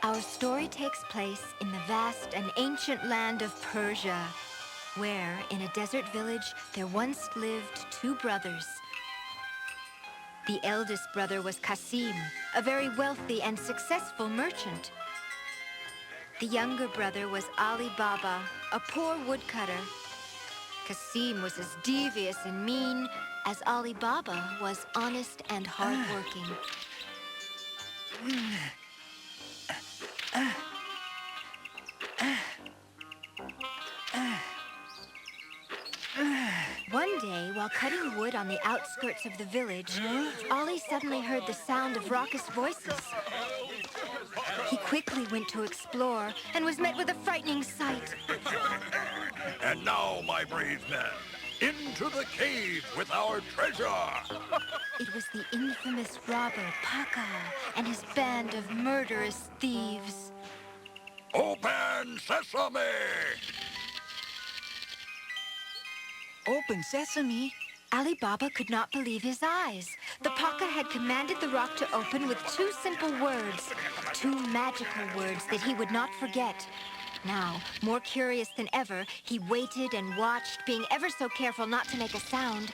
Our story takes place in the vast and ancient land of Persia, where, in a desert village, there once lived two brothers. The eldest brother was Qasim, a very wealthy and successful merchant. The younger brother was Ali Baba, a poor woodcutter. Qasim was as devious and mean as Ali Baba was honest and hardworking. One day, while cutting wood on the outskirts of the village, Ali suddenly heard the sound of raucous voices. He quickly went to explore and was met with a frightening sight. And now, my brave men, into the cave with our treasure! It was the infamous robber Pakka and his band of murderous thieves. Open sesame! Open sesame? Ali Baba could not believe his eyes. The Pakka had commanded the rock to open with two simple words, two magical words that he would not forget. Now, more curious than ever, he waited and watched, being ever so careful not to make a sound.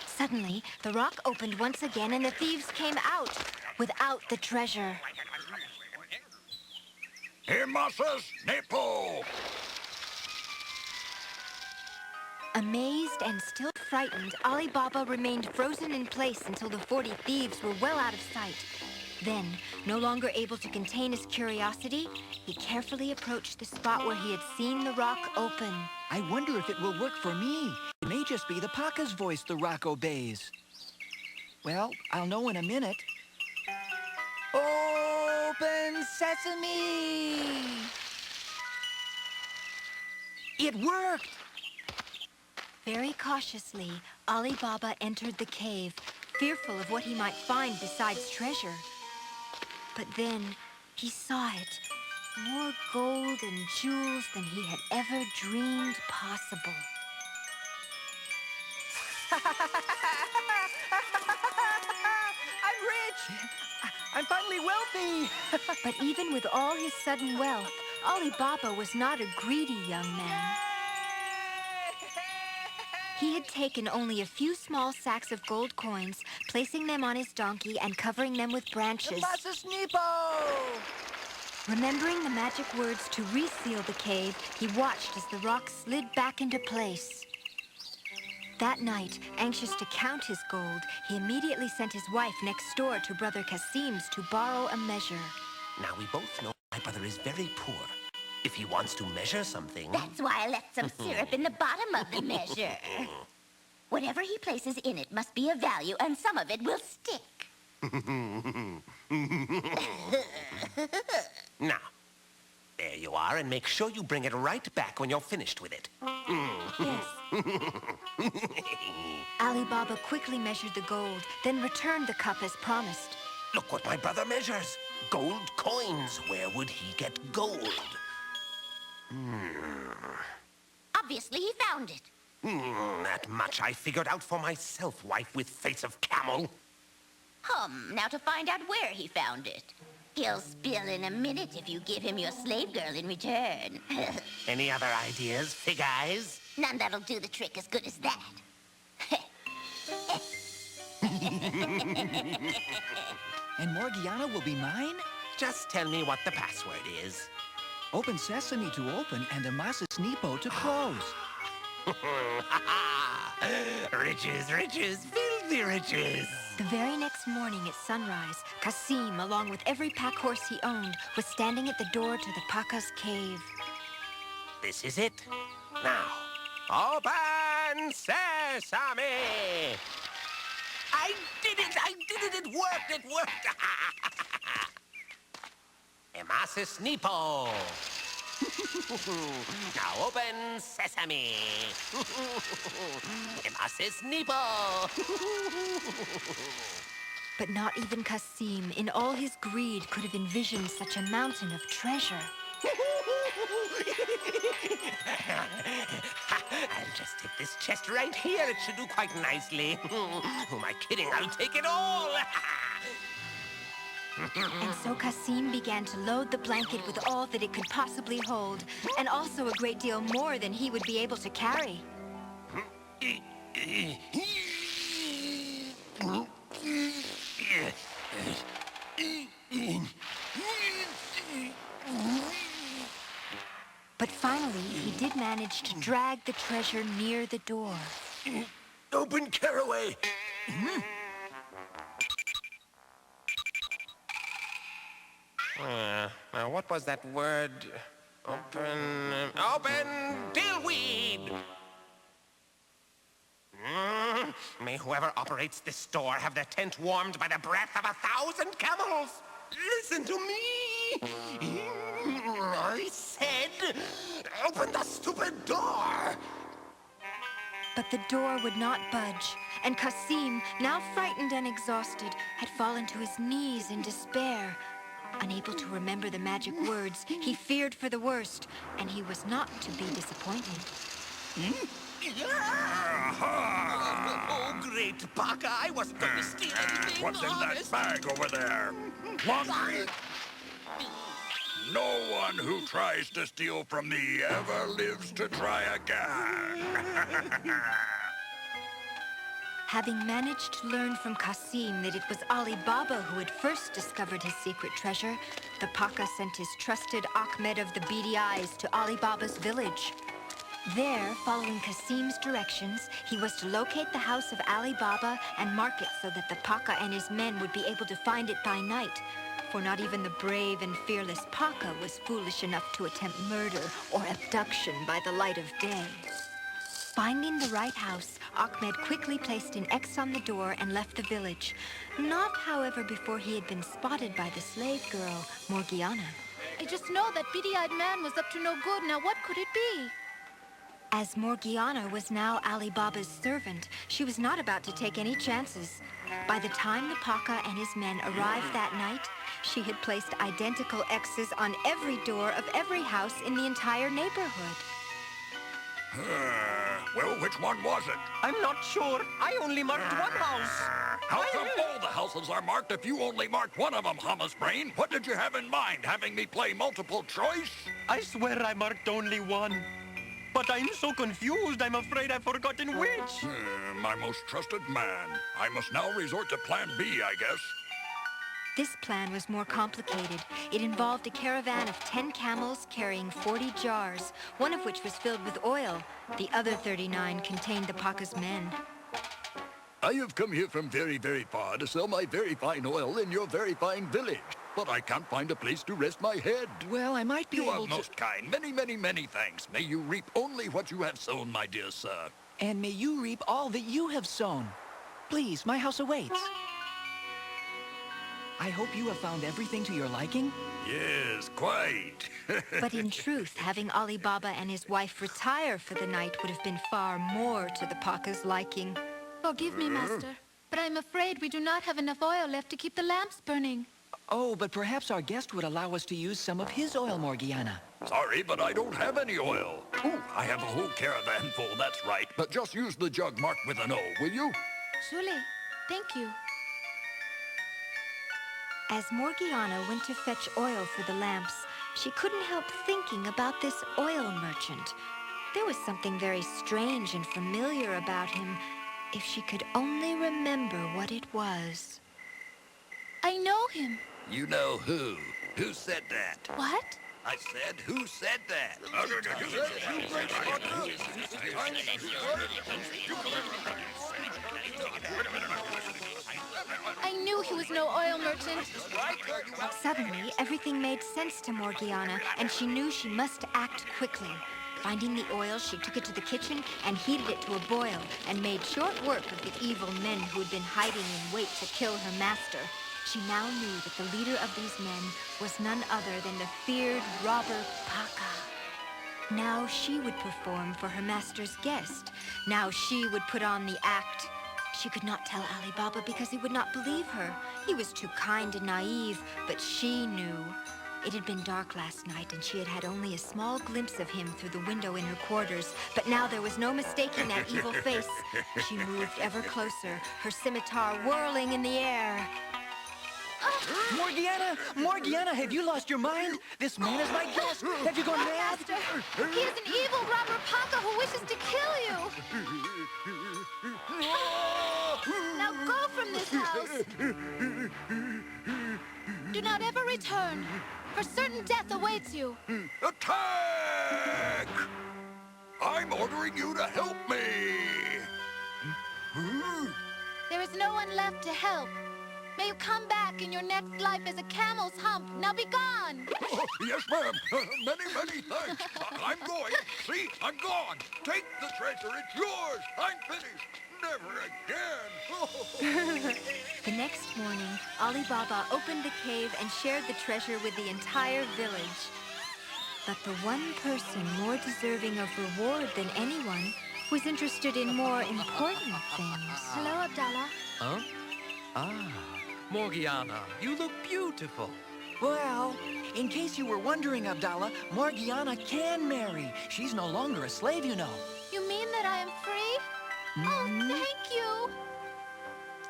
Suddenly, the rock opened once again and the thieves came out without the treasure. Himasus Nepo! Amazed and still frightened, Ali Baba remained frozen in place until the 40 thieves were well out of sight. Then, no longer able to contain his curiosity, he carefully approached the spot where he had seen the rock open. I wonder if it will work for me. It may just be the Pakka's voice the rock obeys. Well, I'll know in a minute. Open sesame! It worked! Very cautiously, Ali Baba entered the cave, fearful of what he might find besides treasure. But then, he saw it. More gold and jewels than he had ever dreamed possible. I'm rich! I'm finally wealthy! But even with all his sudden wealth, Ali Baba was not a greedy young man. He had taken only a few small sacks of gold coins, placing them on his donkey and covering them with branches. Remembering the magic words to reseal the cave, he watched as the rock slid back into place. That night, anxious to count his gold, he immediately sent his wife next door to Brother Qasim's to borrow a measure. Now, we both know my brother is very poor. If he wants to measure something... That's why I left some syrup in the bottom of the measure. Whatever he places in it must be of value, and some of it will stick. Now, there you are, and make sure you bring it right back when you're finished with it. Yes. Ali Baba quickly measured the gold, then returned the cup as promised. Look what my brother measures. Gold coins. Where would he get gold? Obviously, he found it. That much I figured out for myself, wife with face of camel. Now to find out where he found it. He'll spill in a minute if you give him your slave girl in return. Any other ideas, Fig Eyes? None that'll do the trick as good as that. And Morgiana will be mine? Just tell me what the password is. Open sesame to open and Amasis Nepo to close. Riches, riches, filthy riches. The very next morning at sunrise, Qasim, along with every pack horse he owned, was standing at the door to the Pakka's cave. This is it. Now, open sesame! I did it! It worked! It worked! Amasis Nepo! Now open sesame! Amasis Nepo! But not even Qasim, in all his greed, could have envisioned such a mountain of treasure. I'll just take this chest right here. It should do quite nicely. Who am I kidding? I'll take it all. And so Kasim began to load the blanket with all that it could possibly hold, and also a great deal more than he would be able to carry. But finally, he did manage to drag the treasure near the door. Open caraway. What was that word? Open dillweed! May whoever operates this store have their tent warmed by the breath of 1,000 camels! Listen to me! I said, open the stupid door! But the door would not budge, and Kasim, now frightened and exhausted, had fallen to his knees in despair. Unable to remember the magic words, he feared for the worst, and he was not to be disappointed. Oh, great Pakka, I wasn't going to steal anything, What's in that honest. bag over there? Laundry? No one who tries to steal from me ever lives to try again. Having managed to learn from Kasim that it was Ali Baba who had first discovered his secret treasure, the Pakka sent his trusted Ahmed of the Beady Eyes to Ali Baba's village. There, following Kasim's directions, he was to locate the house of Ali Baba and mark it so that the Pakka and his men would be able to find it by night. For not even the brave and fearless Pakka was foolish enough to attempt murder or abduction by the light of day. Finding the right house, Ahmed quickly placed an X on the door and left the village. Not, however, before he had been spotted by the slave girl, Morgiana. I just know that beady-eyed man was up to no good. Now what could it be? As Morgiana was now Ali Baba's servant, she was not about to take any chances. By the time the Pakka and his men arrived that night, she had placed identical X's on every door of every house in the entire neighborhood. Well, which one was it? I'm not sure. I only marked one house. How come all the houses are marked if you only marked one of them, Hummus Brain? What did you have in mind, having me play multiple choice? I swear I marked only one. But I'm so confused, I'm afraid I've forgotten which. My most trusted man. I must now resort to Plan B, I guess. This plan was more complicated. It involved a caravan of 10 camels carrying 40 jars, one of which was filled with oil. The other 39 contained the Pakka's men. I have come here from very, very far to sell my very fine oil in your very fine village. But I can't find a place to rest my head. Well, I might be You able are to... most kind. Many, many, many thanks. May you reap only what you have sown, my dear sir. And may you reap all that you have sown. Please, my house awaits. I hope you have found everything to your liking. Yes, quite. But in truth, having Ali Baba and his wife retire for the night would have been far more to the Pakka's liking. Forgive me, Master, but I'm afraid we do not have enough oil left to keep the lamps burning. Oh, but perhaps our guest would allow us to use some of his oil, Morgiana. Sorry, but I don't have any oil. Ooh, I have a whole caravan full, that's right. But just use the jug marked with an O, will you? Surely. Thank you. As Morgiana went to fetch oil for the lamps, she couldn't help thinking about this oil merchant. There was something very strange and familiar about him, if she could only remember what it was. I know him. You know who? Who said that? What? I said, who said that? I knew he was no oil merchant. Suddenly, everything made sense to Morgiana, and she knew she must act quickly. Finding the oil, she took it to the kitchen and heated it to a boil, and made short work of the evil men who had been hiding in wait to kill her master. She now knew that the leader of these men was none other than the feared robber Pakka. Now she would perform for her master's guest. Now she would put on the act. She could not tell Ali Baba because he would not believe her. He was too kind and naive, but she knew. It had been dark last night, and she had had only a small glimpse of him through the window in her quarters. But now there was no mistaking that evil face. She moved ever closer, her scimitar whirling in the air. Morgiana! Morgiana, have you lost your mind? This man is my guest. Have you gone mad? Master, he is an evil robber Pakka who wishes to kill you. Now go from this house. Do not ever return, for certain death awaits you. Attack! I'm ordering you to help me! There is no one left to help. May you come back in your next life as a camel's hump. Now be gone! Oh, yes, ma'am. Many, many thanks. I'm going. See, I'm gone. Take the treasure. It's yours. I'm finished. Never again. The next morning, Ali Baba opened the cave and shared the treasure with the entire village. But the one person more deserving of reward than anyone was interested in more important things. Hello, Abdallah. Huh? Ah, Morgiana, you look beautiful. Well, in case you were wondering, Abdallah, Morgiana can marry. She's no longer a slave, you know. You mean that I am free? Oh, thank you.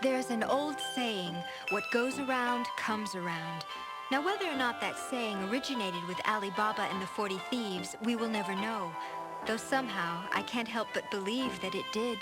There's an old saying, what goes around comes around. Now, whether or not that saying originated with Ali Baba and the 40 Thieves, we will never know. Though somehow, I can't help but believe that it did.